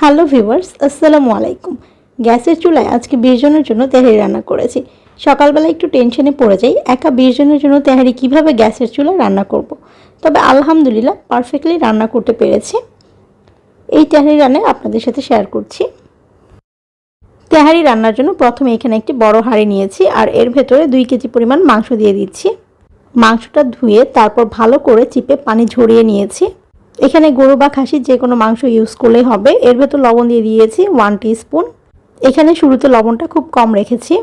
Hello viewers, আসসালামু আলাইকুম। গ্যাসের চুলায় আজকে 20 জনের জন্য তেহারি রান্না করেছি। সকালবেলা একটু টেনশনে পড়ে যাই, একা 20 জনের জন্য তেহারি কিভাবে গ্যাসের চুলায় রান্না করব। তবে আলহামদুলিল্লাহ পারফেক্টলি রান্না করতে পেরেছি। এই তেহারি রান্না আপনাদের সাথে শেয়ার করছি। তেহারি রান্নার জন্য প্রথমে এখানে একটি বড় হাঁড়ি নিয়েছি আর এর ভেতরে 2 কেজি পরিমাণ মাংস দিয়ে দিচ্ছি। মাংসটা ধুয়ে তারপর ভালো করে চিপে পানি ঝরিয়ে নিয়েছি। এখানে গরু বা খাসির যে কোনো মাংস ইউজ করলেই হবে। এর ভেতর লবণ দিয়ে দিয়েছি 1 টিস্পুন। এখানে শুরুতে লবণটা খুব কম রেখেছি,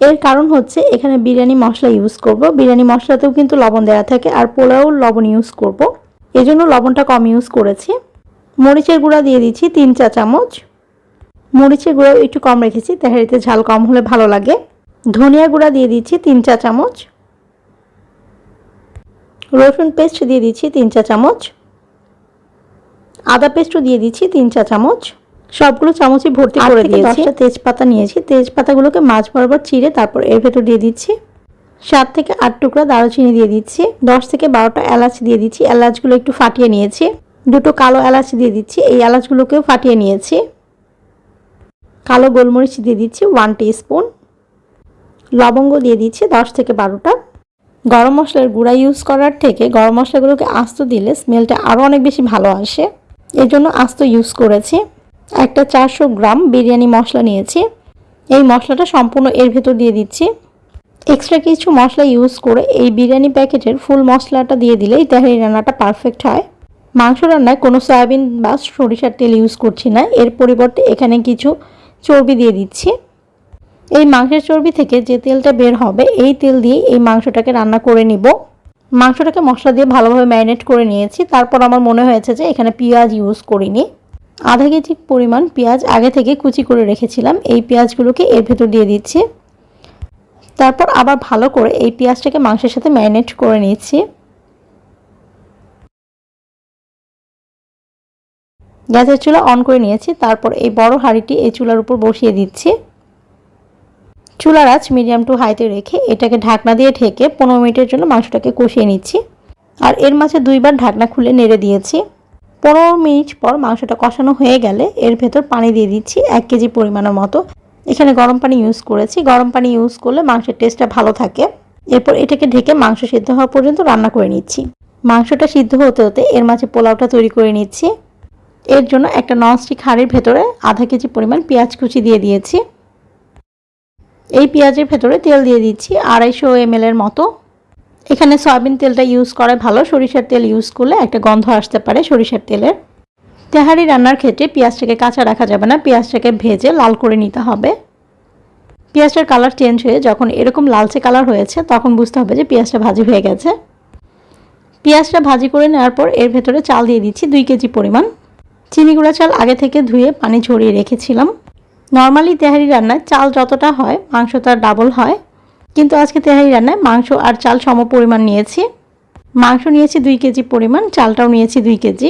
এর কারণ হচ্ছে এখানে বিরিয়ানি মশলা ইউজ করব। বিরিয়ানি মশলাতেও কিন্তু লবণ দেওয়া থাকে আর পোলাও লবণ ইউজ করব, এজন্য লবণটা কম ইউজ করেছি। মরিচের গুঁড়া দিয়ে দিচ্ছি 3 চা চামচ। মরিচের গুঁড়াও একটু কম রেখেছি, তেহারিতে ঝাল কম হলে ভালো লাগে। ধনিয়া গুঁড়া দিয়ে দিচ্ছি 3 চা চামচ। রসুন পেস্ট দিয়ে দিচ্ছি 3 চা চামচ। আদা পেস্টও দিয়ে দিচ্ছি 3 চা চামচ। সবগুলো চামচই ভর্তি করে দিয়েছি। 10টা তেজপাতা নিয়েছি, তেজপাতাগুলোকে মাঝ বরাবর চিড়ে তারপর এর ভেতর দিয়ে দিচ্ছি 7 থেকে 8 টুকরা দারুচিনি দিয়ে দিচ্ছি। 10 থেকে 12টা এলাচ দিয়ে দিচ্ছি, এলাচগুলো একটু ফাটিয়ে নিয়েছি। 2টো কালো এলাচ দিয়ে দিচ্ছি, এই এলাচগুলোকেও ফাটিয়ে নিয়েছি। কালো গোলমরিচ দিয়ে দিচ্ছি 1 টিস্পুন। লবঙ্গ দিয়ে দিচ্ছি 10 থেকে 12টা। গরম মশলার গুঁড়া ইউজ করার থেকে গরম মশলাগুলোকে আস্ত দিলে স্মেলটা আরও অনেক বেশি ভালো আসে, এর জন্য আস্ত ইউজ করেছি। একটা 400 গ্রাম বিরিয়ানি মশলা নিয়েছি, এই মশলাটা সম্পূর্ণ এর ভেতর দিয়ে দিচ্ছি। এক্সট্রা কিছু মশলা ইউজ করে এই বিরিয়ানি প্যাকেটের ফুল মশলাটা দিয়ে দিলেই তেহারি রান্নাটা পারফেক্ট হয়। মাংস রান্নায় কোনো সয়াবিন বা সরিষার তেল ইউজ করছি না, এর পরিবর্তে এখানে কিছু চর্বি দিয়ে দিচ্ছি। এই মাংসের চর্বি থেকে যে তেলটা বের হবে এই তেল দিয়েই এই মাংসটাকে রান্না করে নিব। মাংসটাকে মশলা দিয়ে ভালোভাবে ম্যারিনেট করে নিয়েছি। তারপর আমার মনে হয়েছে যে এখানে পেঁয়াজ ইউজ করিনি, আধা কেজি পরিমাণ পেঁয়াজ আগে থেকে কুচি করে রেখেছিলাম, এই পেঁয়াজগুলোকে এর ভেতর দিয়ে দিচ্ছি। তারপর আবার ভালো করে এই পেঁয়াজটাকে মাংসের সাথে ম্যারিনেট করে নিচ্ছি। গ্যাসের চুলা অন করে নিয়েছি। তারপর এই বড় হাঁড়িটি এই চুলার উপর বসিয়ে দিচ্ছি। চুলার আঁচ মিডিয়াম টু হাইতে রেখে এটাকে ঢাকনা দিয়ে ঢেকে 15 মিনিটের জন্য মাংসটাকে কষিয়ে নিচ্ছি। আর এর মাঝে 2বার ঢাকনা খুলে নেড়ে দিয়েছি। 15 মিনিট পর মাংসটা কষানো হয়ে গেলে এর ভেতর পানি দিয়ে দিচ্ছি 1 কেজি পরিমাণের মতো। এখানে গরম পানি ইউজ করেছি, গরম পানি ইউজ করলে মাংসের টেস্টটা ভালো থাকে। এরপর এটাকে ঢেকে মাংস সিদ্ধ হওয়া পর্যন্ত রান্না করে নিচ্ছি। মাংসটা সিদ্ধ হতে হতে এর মাঝে পোলাওটা তৈরি করে নিচ্ছি। এর জন্য একটা ননস্টিক হাঁড়ির ভেতরে আধা কেজি পরিমাণ পেঁয়াজ কুচি দিয়ে দিয়েছি। এই পেঁয়াজের ভেতরে তেল দিয়ে দিচ্ছি 250 ml এর মতো। এখানে সয়াবিন তেলটা ইউজ করা ভালো, সরিষার তেল ইউজ করলে একটা গন্ধ আসতে পারে সরিষার তেলের। তেহারি রান্নার ক্ষেত্রে পেঁয়াজটাকে কাঁচা রাখা যাবে না, পেঁয়াজটাকে ভেজে লাল করে নিতে হবে। পেঁয়াজটার কালার চেঞ্জ হয়ে যখন এরকম লালচে কালার হয়েছে তখন বুঝতে হবে যে পেঁয়াজটা ভাজি হয়ে গেছে। পেঁয়াজটা ভাজি করে নেওয়ার পর এর ভেতরে চাল দিয়ে দিচ্ছি 2 কেজি পরিমাণ। চিনি গুঁড়া চাল আগে থেকে ধুয়ে পানি ঝরিয়ে রেখেছিলাম। নর্মালি তেহারি রান্নায় চাল যতটা হয় মাংস তার ডাবল হয়, কিন্তু আজকে তেহারি রান্নায় মাংস আর চাল সম পরিমাণ নিয়েছি। মাংস নিয়েছি 2 কেজি পরিমাণ, চালটাও নিয়েছি 2 কেজি।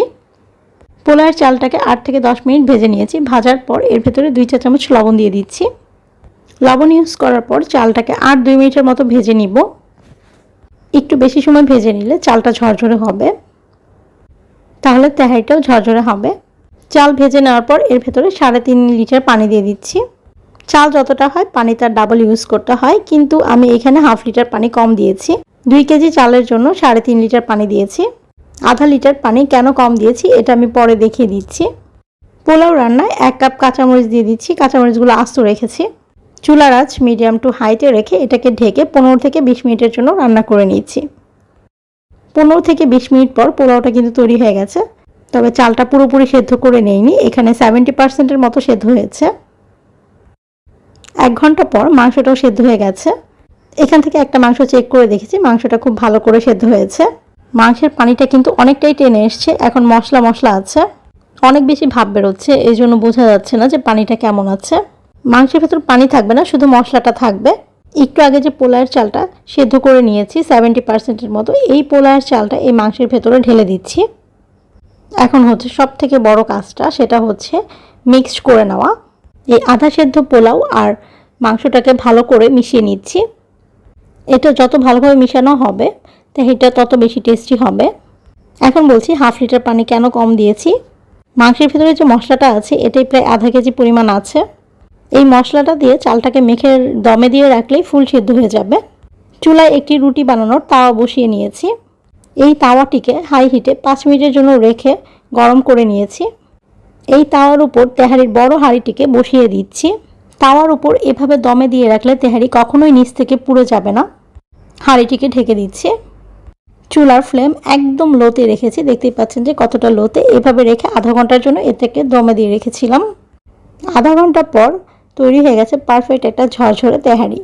পোলাওয়ের চালটাকে 8 থেকে 10 মিনিট ভেজে নিয়েছি। ভাজার পর এর ভেতরে 2 চা চামচ লবণ দিয়ে দিচ্ছি। লবণ ইউজ করার পর চালটাকে 8-2 মিনিটের মতো ভেজে নিব। একটু বেশি সময় ভেজে নিলে চালটা ঝরঝরে হবে, তাহলে তেহারিটাও ঝরঝরে হবে। চাল ভেজে নেওয়ার পর এর ভেতরে 3.5 লিটার পানি দিয়ে দিচ্ছি। চাল যতটা হয় পানি তার ডাবল ইউজ করতে হয়, কিন্তু আমি এখানে হাফ লিটার পানি কম দিয়েছি। 2 কেজি চালের জন্য 3.5 লিটার পানি দিয়েছি। আধা লিটার পানি কেন কম দিয়েছি এটা আমি পরে দেখিয়ে দিচ্ছি। পোলাও রান্নায় 1 কাপ কাঁচামরিচ দিয়ে দিচ্ছি, কাঁচামরিচগুলো আস্ত রেখেছি। চুলার আঁচ মিডিয়াম টু হাইতে রেখে এটাকে ঢেকে 15 থেকে 20 মিনিটের জন্য রান্না করে নিচ্ছি। 15 থেকে 20 মিনিট পর পোলাওটা কিন্তু তৈরি হয়ে গেছে, তবে চালটা পুরোপুরি সেদ্ধ করে নেইনি, এখানে 70% মতো সেদ্ধ হয়েছে। 1 ঘন্টা পর মাংসটাও সেদ্ধ হয়ে গেছে। এখান থেকে একটা মাংস চেক করে দেখেছি, মাংসটা খুব ভালো করে সেদ্ধ হয়েছে। মাংসের পানিটা কিন্তু অনেকটাই টেনে এসছে, এখন মশলা মশলা আছে, অনেক বেশি ভাব বেরোচ্ছে, এই জন্য বোঝা যাচ্ছে না যে পানিটা কেমন আছে। মাংসের ভেতর পানি থাকবে না, শুধু মশলাটা থাকবে। একটু আগে যে পোলাওয়ের চালটা সেদ্ধ করে নিয়েছি 70%-এর মতো, এই পোলাওয়ের চালটা এই মাংসের ভেতরে ঢেলে দিচ্ছি। এখন হচ্ছে সব থেকে বড় কাজটা, সেটা হচ্ছে মিক্সড করে নেওয়া। এই আধা সেদ্ধ পোলাও আর মাংসটাকে ভালো করে মিশিয়ে নিচ্ছি। এটা যত ভালোভাবে মিশানো হবে তেহারিটা তত বেশি টেস্টি হবে। এখন বলছি হাফ লিটার পানি কেন কম দিয়েছি। মাংসের ভিতরে যে মশলাটা আছে এটাই প্রায় আধা কেজি পরিমাণ আছে। এই মশলাটা দিয়ে চালটাকে মেখে দমে দিয়ে রাখলেই ফুল সিদ্ধ হয়ে যাবে। চুলায় একটি রুটি বানানোর তাওয়া বসিয়ে নিয়েছি। এই তাওয়াটিকে হাই হিটে 5 মিনিটের জন্য রেখে গরম করে নিয়েছি। এই তাওয়ার উপর তেহারির বড় হাঁড়িটিকে বসিয়ে দিচ্ছি। তাওয়ার উপর এভাবে দমে দিয়ে রাখলে তেহারি কখনোই নিচ থেকে পুড়ে যাবে না। হাঁড়িটিকে ঢেকে দিচ্ছি। চুলার ফ্লেম একদম লোতে রেখেছি, দেখতেই পাচ্ছেন যে কতটা লোতে। এভাবে রেখে আধা ঘন্টার জন্য এটাকে দমে দিয়ে রেখেছিলাম। আধা ঘন্টা পর তৈরি হয়ে গেছে পারফেক্ট একটা ঝরঝরে তেহারি।